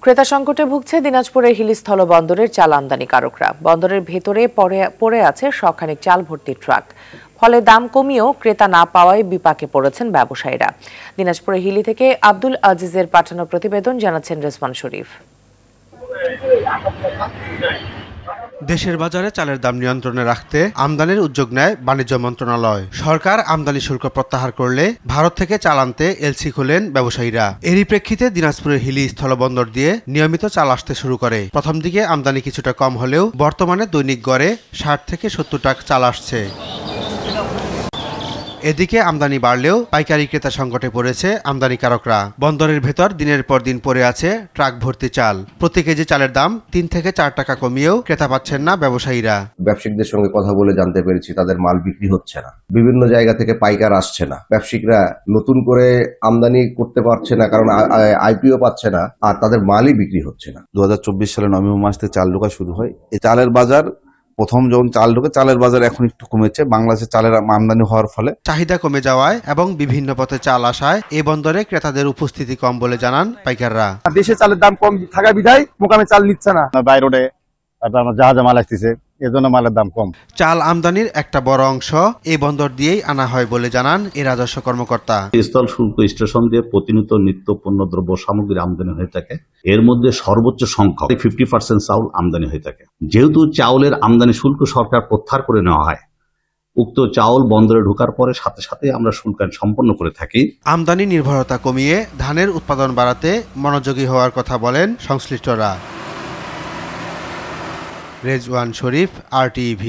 ক্রেতা সংকটে ভুগছে দিনাজপুরের হিলি স্থল বন্দরের চাল আমদানিকারকরা। বন্দরের ভেতরে পড়ে আছে শখানেক চাল ভর্তি ট্রাক। ফলে দাম কমিয়েও ক্রেতা না পাওয়ায় বিপাকে পড়েছেন ব্যবসায়ীরা। দিনাজপুরের হিলি থেকে আব্দুল আজিজের পাঠানো প্রতিবেদন জানাচ্ছেন রেজওয়ান শরীফ। দেশের বাজারে চালের দাম নিয়ন্ত্রণে রাখতে আমদানির উদ্যোগ নেয় বাণিজ্য মন্ত্রণালয়। সরকার আমদানি শুল্ক প্রত্যাহার করলে ভারত থেকে চাল আনতে এলসি খোলেন ব্যবসায়ীরা। এরই প্রেক্ষিতে দিনাজপুরের হিলি স্থলবন্দর দিয়ে নিয়মিত চাল আসতে শুরু করে। প্রথম দিকে আমদানি কিছুটা কম হলেও বর্তমানে দৈনিক গড়ে ৬০ থেকে ৭০ ট্রাক চাল আসছে। এদিকে আমদানি বাড়লেও পাইকারি ক্রেতা সংকটে পড়েছে আমদানিকারকরা। বন্দরের ভেতর দিনের পর দিন পড়ে আছে ট্রাক ভর্তি চাল। প্রতি কেজি চালের দাম ৩ থেকে ৪ টাকা কমিয়েও ক্রেতা পাচ্ছেন না ব্যবসায়ীরা। ব্যবসায়িকদের সঙ্গে কথা বলে জানতে পেরেছি তাদের মাল বিক্রি হচ্ছে না, বিভিন্ন জায়গা থেকে পাইকার আসছে না, ব্যবসায়িকরা নতুন করে আমদানি করতে পারছে না কারণ আইপিও পাচ্ছে না, আর তাদের মালই বিক্রি হচ্ছে না। 2024 সালে নভেম্বর মাস থেকে চাল ঢোকা শুরু হয়। এই চালের বাজার প্রথম যখন চাল ঢোকে, চালের বাজার এখন একটু কমেছে বাংলাদেশে চালের আমদানি হওয়ার ফলে। চাহিদা কমে যাওয়ায় এবং বিভিন্ন পথে চাল আসায় এই বন্দরে ক্রেতাদের উপস্থিতি কম বলে জানান পাইকাররা। দেশে চালের দাম কম থাকা বিধায় মোকামে চাল নিচ্ছে না, বাইরে জাহাজে মাল আসতেছে, এজন্য মালের দাম কম। চাল আমদানির একটা বড় অংশ এই বন্দর দিয়েই আনা হয় বলে জানান এই রাজস্ব কর্মকর্তা। স্থল শুল্ক স্টেশন দিয়ে প্রতিনিয়ত নিত্য পণ্য দ্রব্য সামগ্রী আমদানি হয়ে থাকে। এর মধ্যে সর্বোচ্চ সংখ্যক 50% চাউল আমদানি হয়ে থাকে। যেহেতু চাউলের আমদানি শুল্ক সরকার প্রত্যাহার করে নেওয়া হয়, উক্ত চাউল বন্দরে ঢোকার পরে সাথে সাথে আমরা শুল্কায়ন সম্পন্ন করে থাকি। আমদানি নির্ভরতা কমিয়ে ধানের উৎপাদন বাড়াতে মনোযোগী হওয়ার কথা বলেন সংশ্লিষ্টরা। রেজওয়ান শরীফ, RTV।